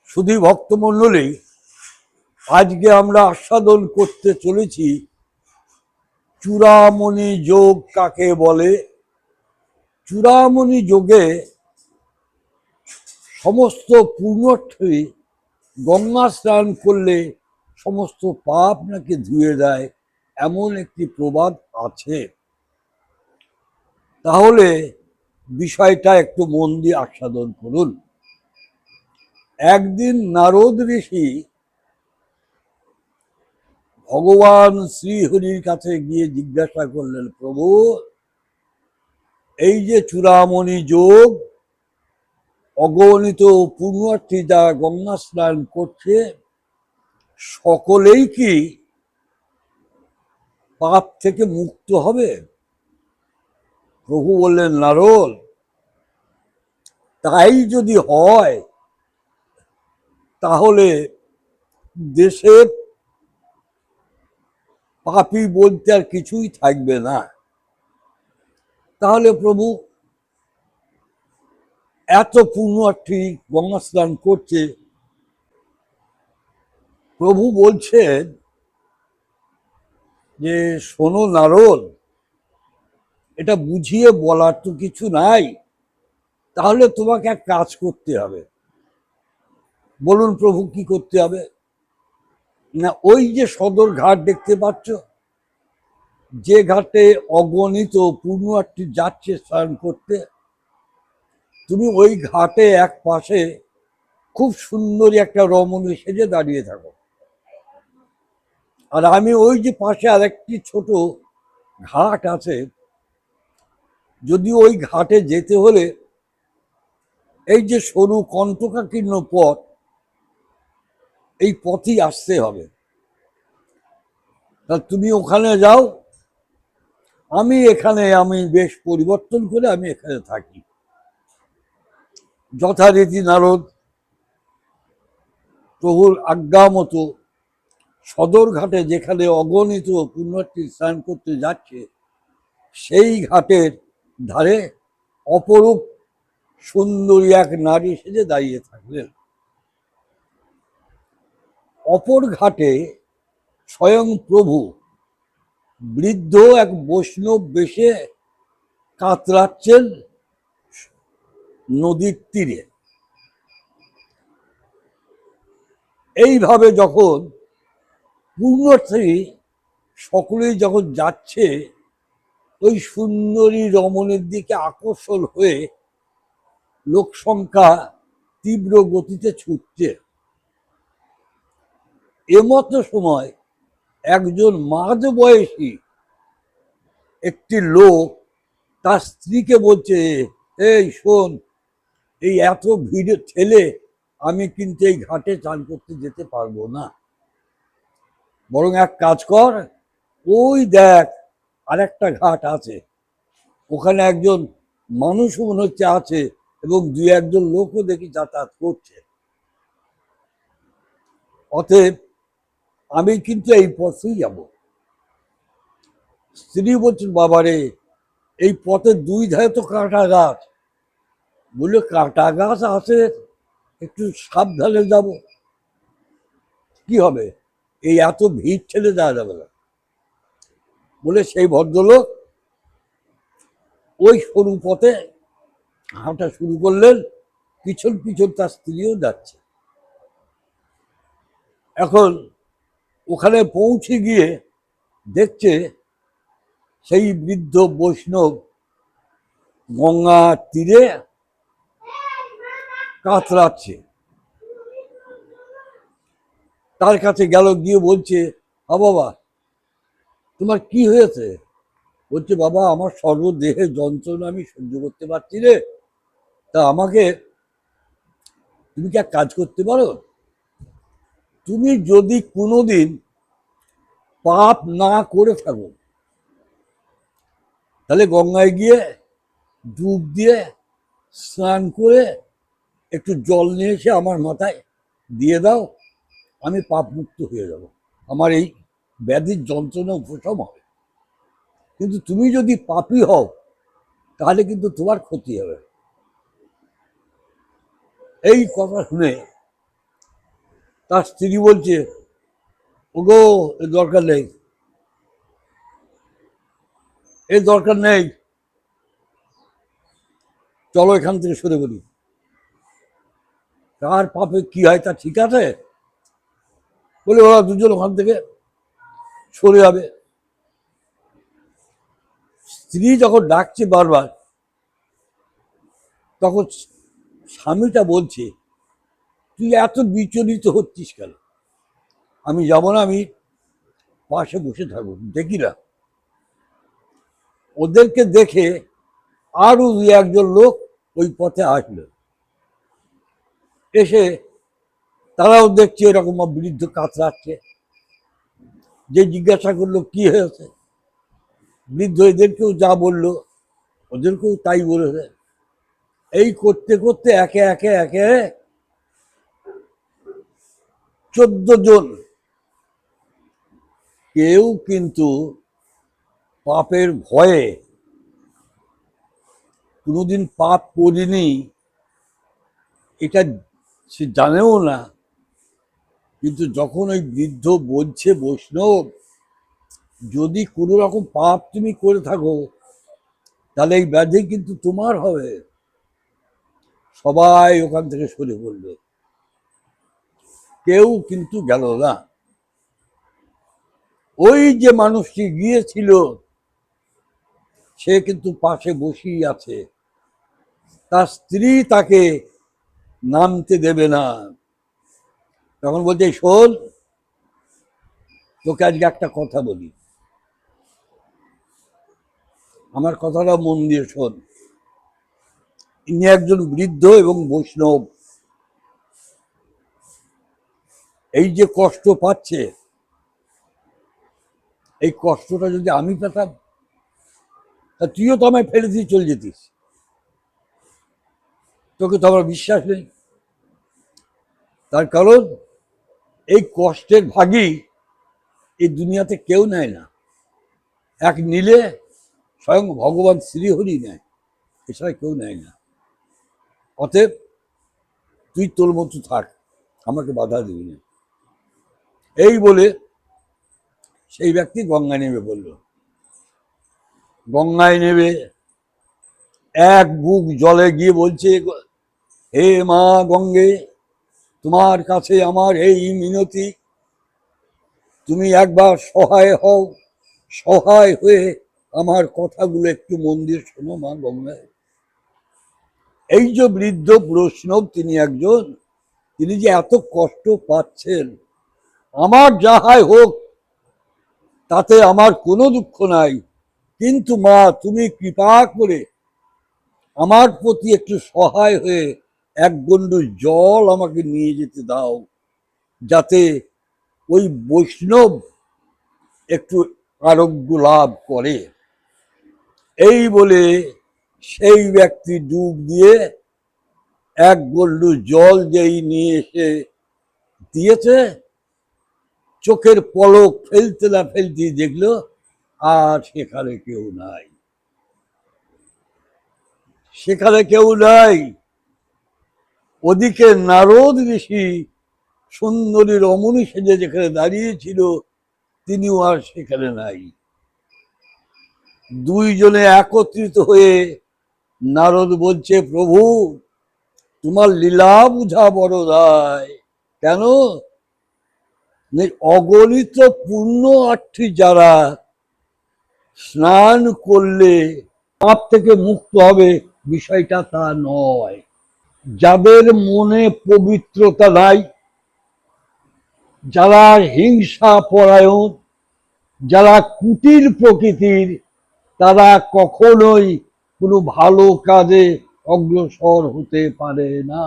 শুধু ভক্তমণ্ডলী, আজকে আমরা আস্বাদন করতে চলেছি চূড়ামণি যোগ কাকে বলে। চূড়ামণি যোগে সমস্ত পুণ্যার্থী গঙ্গা স্নান করলে সমস্ত পাপ নাকি ধুয়ে দেয়, এমন একটি প্রবাদ আছে। তাহলে বিষয়টা একটু মন দিয়ে আস্বাদন করুন। একদিন নারদ ঋষি ভগবান শ্রীহরির কাছে গিয়ে জিজ্ঞাসা করলেন, প্রভু, এই যে চূড়ামণি যোগ, অগণিত পুণ্যার্থী যারা গঙ্গা স্নান করছে, সকলেই কি পাপ থেকে মুক্ত হবে? প্রভু বললেন, নারদ, তাই যদি হয় তাহলে দেশের পাপী বলতে আর কিছুই থাকবে না। তাহলে প্রভু, এত পুণ্যার্থী গঙ্গা স্নান করছে, প্রভু বলছেন যে শোনো নারদ, এটা বুঝিয়ে বলার তো কিছু নাই, তাহলে তোমাকে এক কাজ করতে হবে। বলুন প্রভু, কি করতে হবে? না, ওই যে সদর ঘাট দেখতে পাচ্ছ, যে ঘাটে অগণিত পুণ্যার্থী যাচ্ছে স্নান করতে, তুমি ওই ঘাটে এক পাশে খুব সুন্দরী একটা রমণী সেজে দাঁড়িয়ে থাকো, আর আমি ওই যে পাশে আরেকটি ছোট ঘাট আছে, যদি ওই ঘাটে যেতে হলে এই যে সরু কণ্টকাকীর্ণ পথ, এই পথই আসতে হবে। তা তুমি ওখানে যাও, আমি বেশ পরিবর্তন করে আমি এখানে থাকি। যথারীতি নারদ প্রভুর আজ্ঞা মতো সদর ঘাটে, যেখানে অগণিত পুণ্যার্থী স্নান করতে যাচ্ছে, সেই ঘাটের ধারে অপরূপ সুন্দরী এক নারী সেজে দাঁড়িয়ে থাকলেন। অপর ঘাটে স্বয়ং প্রভু বৃদ্ধ এক বৈষ্ণব বেশে কাতরাচ্ছেন নদীর তীরে। এইভাবে যখন পুণ্যার্থী সকলেই যখন যাচ্ছে, ওই সুন্দরী রমণীর দিকে আকর্ষণ হয়ে লোক সংখ্যা তীব্র গতিতে ছুটছে। এমতো সময় একজন মাঝ বয়সী একটি লোক তার স্ত্রীকে বলছে, এই শোন, এই এত ভিড় ঠেলে আমি কিন্তু এই ঘাটে চান করতে যেতে পারবো না, বরং এক কাজ কর, ওই দেখ আরেকটা ঘাট আছে, ওখানে একজন মানুষও মনে হচ্ছে আছে, এবং দুই একজন লোকও দেখি যাতায়াত করছে, অতএব আমি কিন্তু এই পথেই যাব। স্ত্রী বলছেন, বাবারে, এই পথের দুই ধারে তো কাঁটা গাছ। বললো, কাঁটা গাছ আছে, একটু সাবধানে যাব, কি হবে, এই এত ভিড় ঠেলে যাওয়া যাবে না। বলে সেই ভদ্রলোক ওই সরু পথে হাঁটা শুরু করলেন, পিছন পিছন তার স্ত্রীও যাচ্ছে। এখন ওখানে পৌঁছে গিয়ে দেখছে সেই বৃদ্ধ বৈষ্ণব গঙ্গা তীরে কাতরাচ্ছে। তার কাছে গেল, গিয়ে বলছে, বাবা, তোমার কি হয়েছে? বলছে, বাবা, আমার সর্বদেহের যন্ত্রণা আমি সহ্য করতে পারছি রে, তা আমাকে তুমি কি এক কাজ করতে পারো? তুমি যদি কোনোদিন পাপ না করে থাকো, তাহলে গঙ্গায় গিয়ে ডুব দিয়ে স্নান করে একটু জল নিয়ে এসে আমার মাথায় দিয়ে দাও, আমি পাপ মুক্ত হয়ে যাব, আমার এই ব্যাধির যন্ত্রণা উপশম হবে। কিন্তু তুমি যদি পাপী হও, তাহলে কিন্তু তোমার ক্ষতি হবে। এই কথা শুনে তার স্ত্রী বলছে, ওগো এর দরকার নেই, এর দরকার নেই, চলো এখান থেকে সরে বলি। কার পাপে কি হয় তা ঠিক আছে? বলে ওরা দুজন ওখান থেকে সরে যাবে। স্ত্রী যখন ডাকছে বারবার, তখন স্বামীটা বলছে, তুই এত বিচলিত হচ্ছিস কেন? আমি যাব না, আমি পাশে বসে থাকবো, দেখি না। ওদেরকে দেখে আরো দুই একজন লোক ওই পথে আসলো, এসে তারাও দেখছে এরকম বৃদ্ধ কাতরাচ্ছে। যে জিজ্ঞাসা করলো কি হয়েছে, বৃদ্ধ এদেরকেও যা বললো ওদেরকেও তাই বলেছে। এই করতে করতে একে একে একে 14 জন, কেউ কিন্তু পাপের ভয়ে কোনোদিন পাপ করিনি এটা সে জানেও না, কিন্তু যখন ওই বৃদ্ধ বলছে, বৈষ্ণব যদি কোনো রকম পাপ তুমি করে থাকো তাহলে এই ব্যাধি কিন্তু তোমার হবে, সবাই ওখান থেকে সরে পড়ল, কেউ কিন্তু গেল না। ওই যে মানুষটি গিয়েছিল সে কিন্তু পাশে বসেই আছে, তার স্ত্রী তাকে নামতে দেবে না। তখন বলছে, শোন তোকে আজকে একটা কথা বলি, আমার কথাটা মন দিয়ে শোন। ইনি একজন বৃদ্ধ এবং বৈষ্ণব, এই যে কষ্ট পাচ্ছে, এই কষ্টটা যদি আমি পেতাম তা তুইও তো আমায় ফেলে দিয়ে চলে যেতিস, তোকে তো আমার বিশ্বাস নেই। তার কারণ এই কষ্টের ভাগী এই দুনিয়াতে কেউ নেয় না, এক নিলে স্বয়ং ভগবান শ্রীহরি নেয়, এছাড়া কেউ নেয় না। অতএব তুই তোর মতো থাক, আমাকে বাধা দিবি না। এই বলে সেই ব্যক্তি গঙ্গায় নেমে বলল। গঙ্গায় নেমে এক বুক জলে গিয়ে বলছে, হে মা গঙ্গে, তোমার কাছে আমার এই মিনতি, তুমি একবার সহায় হও, সহায় হয়ে আমার কথাগুলো একটু মন দিয়ে শোনো মা গঙ্গায়। এই যে বৃদ্ধ বৈষ্ণব তিনি একজন, তিনি যে এত কষ্ট পাচ্ছেন, আমার যাহাই হোক তাতে আমার কোনো দুঃখ নাই, কিন্তু মা তুমি কৃপা করে আমার প্রতি একটু সহায় হয়ে এক গণ্ড জল আমাকে নিয়ে যেতে দাও, যাতে ওই বৈষ্ণব একটু আরোগ্য লাভ করে। এই বলে সেই ব্যক্তি ডুব দিয়ে এক গল্লু জল যেই নিয়ে এসে দিয়েছে, চোখের পলক ফেলতে না ফেলতে দেখলো আর সেখানে কেউ নাই, সেখানে কেউ নাই। ওদিকে নারদ ঋষি সুন্দরী রমণী সেজে যেখানে দাঁড়িয়েছিল তিনিও আর সেখানে নাই। দুইজনে একত্রিত হয়ে নারদ বলছে, প্রভু তোমার লীলা বুঝা বড় দায়। কেন? অগণিত পুণ্যার্থী যারা স্নান করলে পাপ থেকে মুক্ত হবে, বিষয়টা তা নয়। যাদের মনে পবিত্রতা নাই, যারা হিংসা পরায়ণ, যারা কুটিল প্রকৃতির, তারা কখনোই কোনো ভালো কাজে অগ্রসর হতে পারে না।